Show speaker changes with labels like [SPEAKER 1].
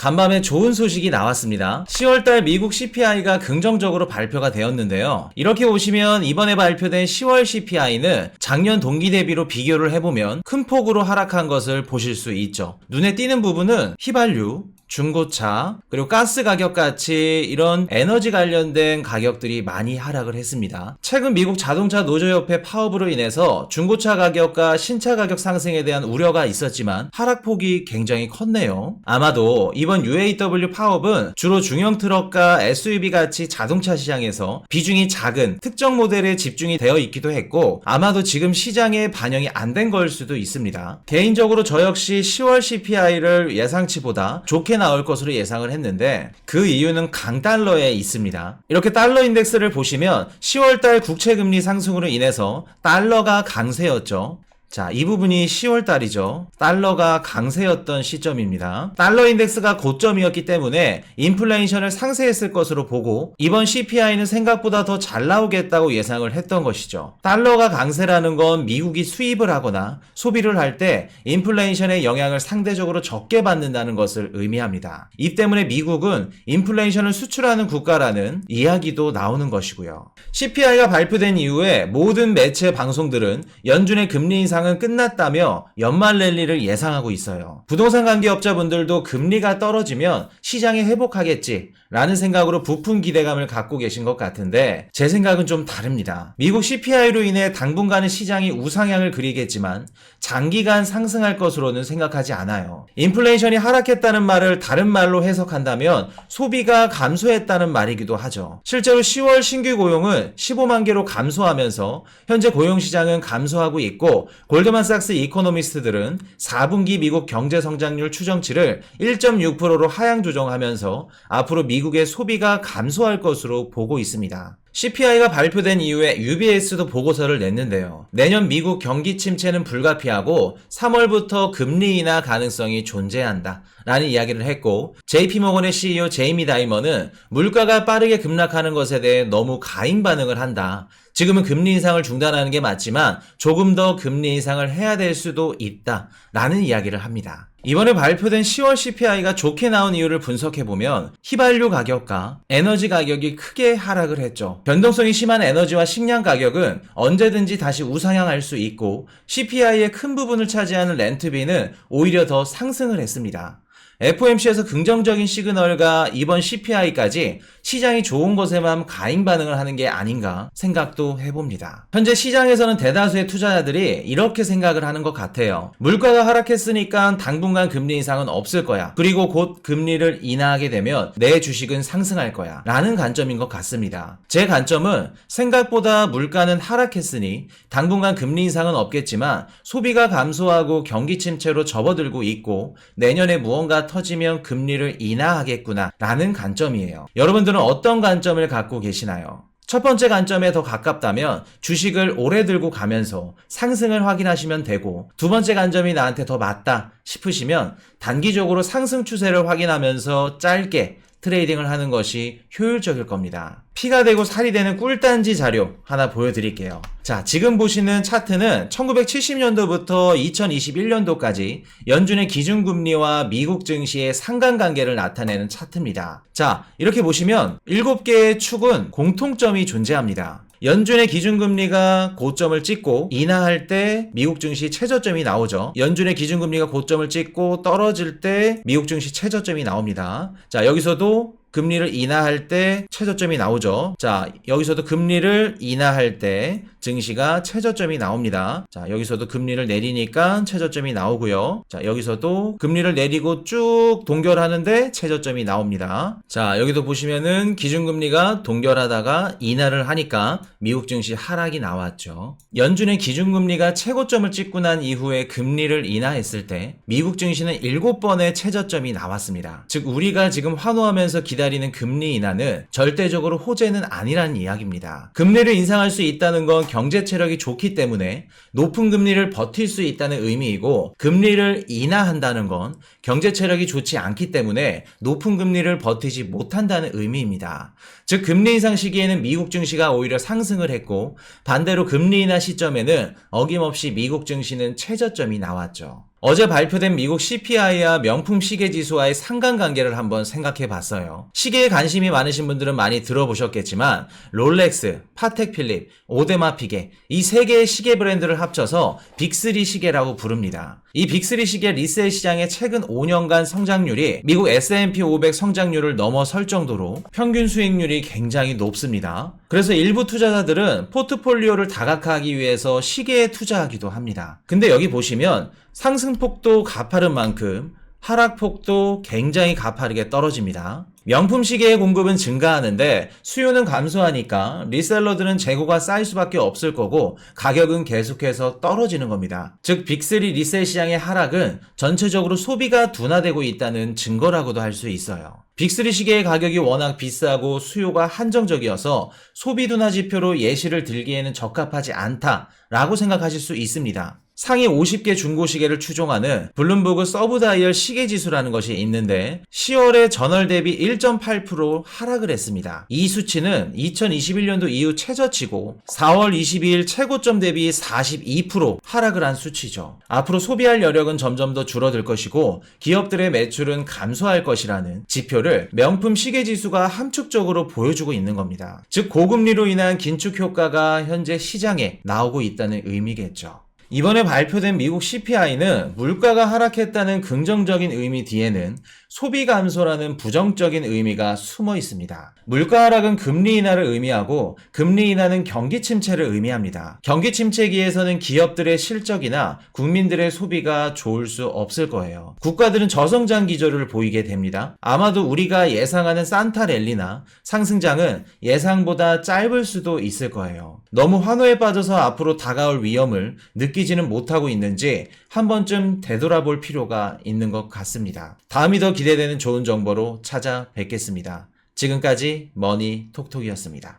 [SPEAKER 1] 간밤에 좋은 소식이 나왔습니다. 10월달 미국 CPI가 긍정적으로 발표가 되었는데요. 이렇게 보시면 이번에 발표된 10월 CPI는 작년 동기 대비로 비교를 해보면 큰 폭으로 하락한 것을 보실 수 있죠. 눈에 띄는 부분은 휘발유, 중고차, 그리고 가스 가격같이 이런 에너지 관련된 가격들이 많이 하락을 했습니다. 최근 미국 자동차 노조협회 파업으로 인해서 중고차 가격과 신차 가격 상승에 대한 우려가 있었지만 하락폭이 굉장히 컸네요. 아마도 이번 UAW 파업은 주로 중형 트럭과 SUV 같이 자동차 시장에서 비중이 작은 특정 모델에 집중이 되어 있기도 했고 아마도 지금 시장에 반영이 안 된 걸 수도 있습니다. 개인적으로 저 역시 10월 CPI를 예상치보다 좋게 나올 것으로 예상을 했는데 그 이유는 강달러에 있습니다. 이렇게 달러 인덱스를 보시면 10월달 국채금리 상승으로 인해서 달러가 강세였죠. 자, 이 부분이 10월 달이죠. 달러가 강세였던 시점입니다. 달러 인덱스가 고점이었기 때문에 인플레이션을 상쇄했을 것으로 보고 이번 CPI는 생각보다 더 잘 나오겠다고 예상을 했던 것이죠. 달러가 강세라는 건 미국이 수입을 하거나 소비를 할 때 인플레이션의 영향을 상대적으로 적게 받는다는 것을 의미합니다. 이 때문에 미국은 인플레이션을 수출하는 국가라는 이야기도 나오는 것이고요. CPI가 발표된 이후에 모든 매체 방송들은 연준의 금리 인상 은 끝났다며 연말 랠리를 예상하고 있어요. 부동산 관계업자분들도 금리가 떨어지면 시장이 회복하겠지 라는 생각으로 부푼 기대감을 갖고 계신 것 같은데 제 생각은 좀 다릅니다. 미국 CPI로 인해 당분간은 시장이 우상향을 그리겠지만 장기간 상승할 것으로는 생각하지 않아요. 인플레이션이 하락했다는 말을 다른 말로 해석한다면 소비가 감소했다는 말이기도 하죠. 실제로 10월 신규 고용은 15만 개로 감소하면서 현재 고용시장은 감소하고 있고 골드만삭스 이코노미스트들은 4분기 미국 경제 성장률 추정치를 1.6%로 하향 조정하면서 앞으로 미국의 소비가 감소할 것으로 보고 있습니다. CPI가 발표된 이후에 UBS도 보고서를 냈는데요. 내년 미국 경기 침체는 불가피하고 3월부터 금리 인하 가능성이 존재한다 라는 이야기를 했고 JP모건의 CEO 제이미 다이머는 물가가 빠르게 급락하는 것에 대해 너무 가임 반응을 한다. 지금은 금리 인상을 중단하는 게 맞지만 조금 더 금리 인상을 해야 될 수도 있다 라는 이야기를 합니다. 이번에 발표된 10월 CPI가 좋게 나온 이유를 분석해보면 휘발유 가격과 에너지 가격이 크게 하락을 했죠. 변동성이 심한 에너지와 식량 가격은 언제든지 다시 우상향할 수 있고 CPI의 큰 부분을 차지하는 렌트비는 오히려 더 상승을 했습니다. FOMC에서 긍정적인 시그널과 이번 CPI까지 시장이 좋은 것에만 가임 반응을 하는 게 아닌가 생각도 해봅니다. 현재 시장에서는 대다수의 투자자들이 이렇게 생각을 하는 것 같아요. 물가가 하락했으니까 당분간 금리 인상은 없을 거야. 그리고 곧 금리를 인하하게 되면 내 주식은 상승할 거야. 라는 관점인 것 같습니다. 제 관점은 생각보다 물가는 하락했으니 당분간 금리 인상은 없겠지만 소비가 감소하고 경기 침체로 접어들고 있고 내년에 무언가 터지면 금리를 인하하겠구나 라는 관점이에요. 여러분들은 어떤 관점을 갖고 계시나요? 첫 번째 관점에 더 가깝다면 주식을 오래 들고 가면서 상승을 확인하시면 되고 두 번째 관점이 나한테 더 맞다 싶으시면 단기적으로 상승 추세를 확인하면서 짧게 트레이딩을 하는 것이 효율적일 겁니다. 피가 되고 살이 되는 꿀단지 자료 하나 보여드릴게요. 자, 지금 보시는 차트는 1970년도부터 2021년도까지 연준의 기준금리와 미국 증시의 상관관계를 나타내는 차트입니다. 자, 이렇게 보시면 7개의 축은 공통점이 존재합니다. 연준의 기준금리가 고점을 찍고 인하할 때 미국 증시 최저점이 나오죠. 연준의 기준금리가 고점을 찍고 떨어질 때 미국 증시 최저점이 나옵니다. 자, 여기서도 금리를 인하할 때 최저점이 나오죠. 자, 여기서도 금리를 인하할 때 증시가 최저점이 나옵니다. 자, 여기서도 금리를 내리니까 최저점이 나오고요. 자, 여기서도 금리를 내리고 쭉 동결하는데 최저점이 나옵니다. 자, 여기도 보시면은 기준금리가 동결하다가 인하를 하니까 미국 증시 하락이 나왔죠. 연준의 기준금리가 최고점을 찍고 난 이후에 금리를 인하했을 때 미국 증시는 7번의 최저점이 나왔습니다. 즉 우리가 지금 환호하면서 기다리는 금리 인하는 절대적으로 호재는 아니라는 이야기입니다. 금리를 인상할 수 있다는 건 경제 체력이 좋기 때문에 높은 금리를 버틸 수 있다는 의미이고 금리를 인하한다는 건 경제 체력이 좋지 않기 때문에 높은 금리를 버티지 못한다는 의미입니다. 즉 금리 인상 시기에는 미국 증시가 오히려 상승을 했고 반대로 금리 인하 시점에는 어김없이 미국 증시는 최저점이 나왔죠. 어제 발표된 미국 CPI와 명품 시계 지수와의 상관관계를 한번 생각해 봤어요. 시계에 관심이 많으신 분들은 많이 들어보셨겠지만 롤렉스, 파텍 필립, 오데마 피게 이 세 개의 시계 브랜드를 합쳐서 빅3 시계라고 부릅니다. 이 빅3 시계 리셀 시장의 최근 5년간 성장률이 미국 S&P 500 성장률을 넘어설 정도로 평균 수익률이 굉장히 높습니다. 그래서 일부 투자자들은 포트폴리오를 다각화하기 위해서 시계에 투자하기도 합니다. 근데 여기 보시면 상승폭도 가파른 만큼 하락폭도 굉장히 가파르게 떨어집니다. 명품 시계의 공급은 증가하는데 수요는 감소하니까 리셀러들은 재고가 쌓일 수밖에 없을 거고 가격은 계속해서 떨어지는 겁니다. 즉 빅3 리셀 시장의 하락은 전체적으로 소비가 둔화되고 있다는 증거라고도 할 수 있어요. 빅3 시계의 가격이 워낙 비싸고 수요가 한정적이어서 소비 둔화 지표로 예시를 들기에는 적합하지 않다라고 생각하실 수 있습니다. 상위 50개 중고시계를 추종하는 블룸버그 서브다이얼 시계지수라는 것이 있는데 10월에 전월 대비 1.8% 하락을 했습니다. 이 수치는 2021년도 이후 최저치고 4월 22일 최고점 대비 42% 하락을 한 수치죠. 앞으로 소비할 여력은 점점 더 줄어들 것이고 기업들의 매출은 감소할 것이라는 지표를 명품 시계지수가 함축적으로 보여주고 있는 겁니다. 즉 고금리로 인한 긴축 효과가 현재 시장에 나오고 있다는 의미겠죠. 이번에 발표된 미국 CPI는 물가가 하락했다는 긍정적인 의미 뒤에는 소비 감소라는 부정적인 의미가 숨어 있습니다. 물가 하락은 금리 인하를 의미하고 금리 인하는 경기 침체를 의미합니다. 경기 침체기에서는 기업들의 실적이나 국민들의 소비가 좋을 수 없을 거예요. 국가들은 저성장 기조를 보이게 됩니다. 아마도 우리가 예상하는 산타 랠리나 상승장은 예상보다 짧을 수도 있을 거예요. 너무 환호에 빠져서 앞으로 다가올 위험을 느끼지는 못하고 있는지 한 번쯤 되돌아볼 필요가 있는 것 같습니다. 다음이 더 기대되는 좋은 정보로 찾아뵙겠습니다. 지금까지 머니톡톡이었습니다.